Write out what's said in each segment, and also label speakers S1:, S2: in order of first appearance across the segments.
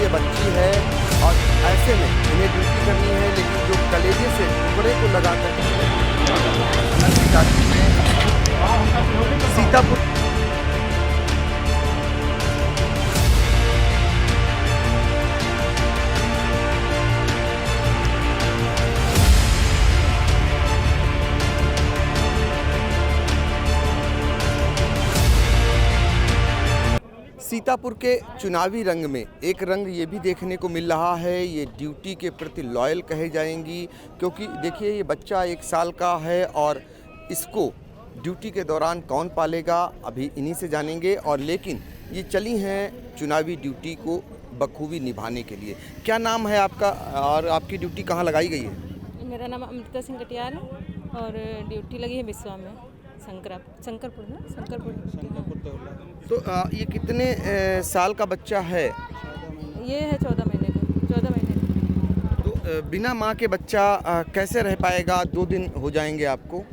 S1: ये बच्ची है और ऐसे में इन्हें ड्यूटी करनी है, लेकिन जो कलेजे से टुकड़े को लगा कर सीतापुर सीतापुर के चुनावी रंग में एक रंग ये भी देखने को मिल रहा है, ये ड्यूटी के प्रति लॉयल कहे जाएंगी, क्योंकि देखिए ये बच्चा 1 साल का है और इसको ड्यूटी के दौरान कौन पालेगा अभी इन्हीं से जानेंगे। और लेकिन ये चली हैं चुनावी ड्यूटी को बखूबी निभाने के लिए। क्या नाम है आपका और आपकी ड्यूटी कहाँ लगाई गई है?
S2: मेरा नाम अमृता सिंह कटियार है और ड्यूटी लगी है बिस्वा में, शंकरपुर ना शंकरपुर।
S1: तो ये कितने साल का बच्चा है?
S2: ये है 14 महीने का, 14 महीने।
S1: तो बिना माँ के बच्चा कैसे रह पाएगा? 2 दिन हो जाएंगे आपको।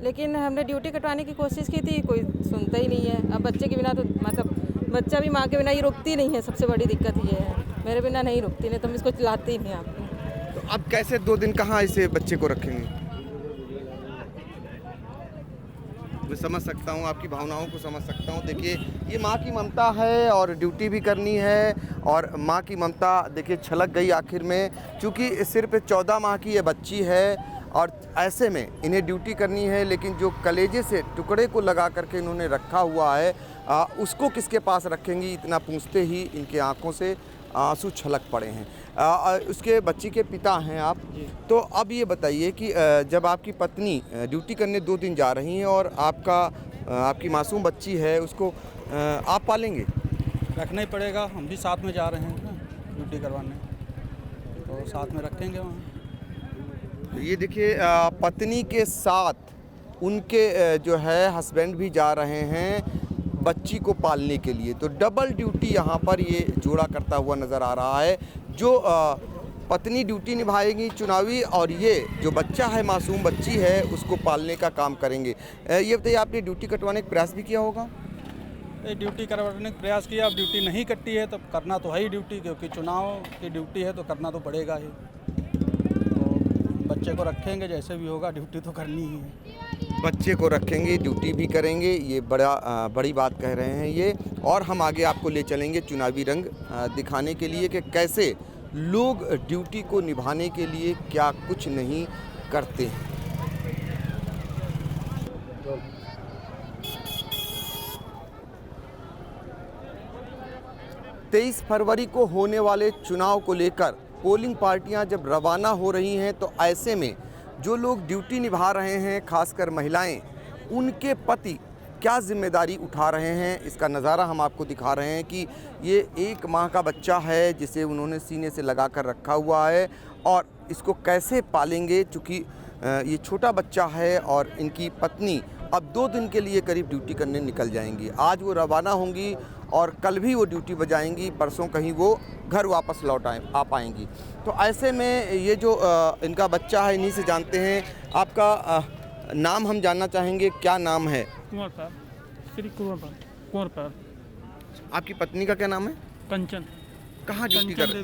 S2: लेकिन हमने ड्यूटी कटवाने की कोशिश की थी, कोई सुनता ही नहीं है। अब बच्चे के बिना तो मतलब बच्चा भी माँ के बिना ही रुकती नहीं है, सबसे बड़ी दिक्कत ये है। मेरे बिना नहीं रुकती, नहीं तो हम इसको चलाते ही नहीं। आप
S1: तो अब कैसे 2 दिन कहाँ इसे बच्चे को रखेंगे? मैं समझ सकता हूँ, आपकी भावनाओं को समझ सकता हूँ। देखिए ये माँ की ममता है और ड्यूटी भी करनी है, और माँ की ममता देखिए छलक गई आखिर में, क्योंकि सिर्फ 14 माह की ये बच्ची है और ऐसे में इन्हें ड्यूटी करनी है, लेकिन जो कलेजे से टुकड़े को लगा करके इन्होंने रखा हुआ है उसको किसके पास रखेंगी, इतना पूछते ही इनके आंखों से आंसू छलक पड़े हैं। उसके बच्ची के पिता हैं आप। तो अब ये बताइए कि जब आपकी पत्नी ड्यूटी करने 2 दिन जा रही हैं और आपकी मासूम बच्ची है, उसको आप पालेंगे?
S3: रखना ही पड़ेगा, हम भी साथ में जा रहे हैं ना ड्यूटी करवाने, तो साथ में रखेंगे वहाँ।
S1: ये देखिए पत्नी के साथ उनके जो है हस्बैंड भी जा रहे हैं बच्ची को पालने के लिए। तो डबल ड्यूटी यहाँ पर ये जोड़ा करता हुआ नज़र आ रहा है। जो पत्नी ड्यूटी निभाएगी चुनावी, और ये जो बच्चा है मासूम बच्ची है उसको पालने का काम करेंगे। ये बताइए, आपने ड्यूटी कटवाने का प्रयास भी किया होगा?
S3: ड्यूटी करवाने का प्रयास किया, अब ड्यूटी नहीं कटती है तो करना तो है ही ड्यूटी, क्योंकि चुनाव की ड्यूटी है तो करना तो पड़ेगा ही। तो बच्चे को रखेंगे, जैसे भी होगा ड्यूटी तो करनी ही है।
S1: बच्चे को रखेंगे, ड्यूटी भी करेंगे, ये बड़ी बात कह रहे हैं ये। और हम आगे आपको ले चलेंगे चुनावी रंग दिखाने के लिए कि कैसे लोग ड्यूटी को निभाने के लिए क्या कुछ नहीं करते हैं। तेईस फरवरी को होने वाले चुनाव को लेकर पोलिंग पार्टियां जब रवाना हो रही हैं, तो ऐसे में जो लोग ड्यूटी निभा रहे हैं, खासकर महिलाएं, उनके पति क्या जिम्मेदारी उठा रहे हैं, इसका नज़ारा हम आपको दिखा रहे हैं कि ये 1 माह का बच्चा है जिसे उन्होंने सीने से लगा कर रखा हुआ है, और इसको कैसे पालेंगे, चूँकि ये छोटा बच्चा है और इनकी पत्नी अब 2 दिन के लिए करीब ड्यूटी करने निकल जाएंगी। आज वो रवाना होंगी और कल भी वो ड्यूटी बजाएंगी, परसों कहीं वो घर वापस लौट आ पाएंगी। तो ऐसे में ये जो इनका बच्चा है, इन्हीं से जानते हैं। आपका नाम हम जानना चाहेंगे, क्या नाम है?
S4: कुंवर साहब, श्री कुंवर साहब।
S1: आपकी पत्नी का क्या नाम है?
S4: कंचन।
S1: कहाँ ड्यूटी कर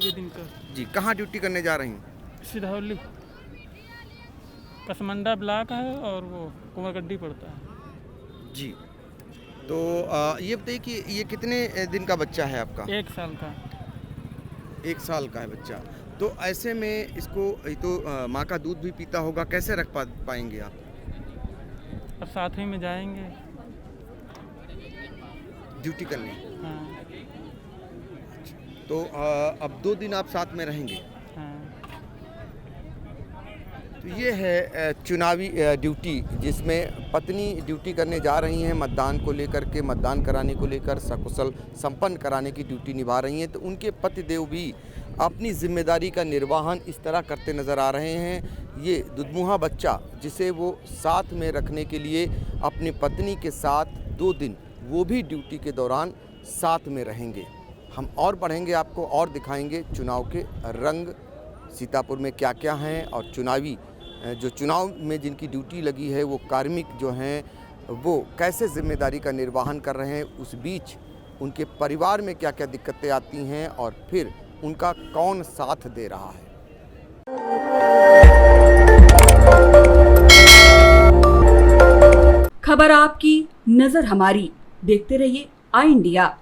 S1: जी, कहाँ ड्यूटी करने जा रही हैं?
S4: सिधौली कसमंडा ब्लॉक है और वो कुंवरगड्डी पड़ता है
S1: जी। तो ये बताइए कि ये कितने दिन का बच्चा है आपका?
S4: 1 साल का।
S1: 1 साल का है बच्चा। तो ऐसे में इसको तो माँ का दूध भी पीता होगा, कैसे रख पाएंगे आप?
S4: अब साथ ही में जाएंगे
S1: ड्यूटी करने।
S4: हाँ।
S1: तो अब 2 दिन आप साथ में रहेंगे।
S4: हाँ।
S1: तो ये है चुनावी ड्यूटी, जिसमें पत्नी ड्यूटी करने जा रही हैं, मतदान को लेकर के, मतदान कराने को लेकर, सकुशल संपन्न कराने की ड्यूटी निभा रही हैं। तो उनके पतिदेव भी अपनी जिम्मेदारी का निर्वहन इस तरह करते नज़र आ रहे हैं। ये दुधमुहा बच्चा जिसे वो साथ में रखने के लिए अपनी पत्नी के साथ 2 दिन वो भी ड्यूटी के दौरान साथ में रहेंगे। हम और बढ़ेंगे, आपको और दिखाएंगे चुनाव के रंग, सीतापुर में क्या क्या हैं, और चुनाव में जिनकी ड्यूटी लगी है वो कार्मिक जो हैं वो कैसे जिम्मेदारी का निर्वहन कर रहे हैं। उस बीच उनके परिवार में क्या क्या दिक्कतें आती हैं और फिर उनका कौन साथ दे रहा है।
S5: खबर आपकी, नजर हमारी। देखते रहिए आई इंडिया।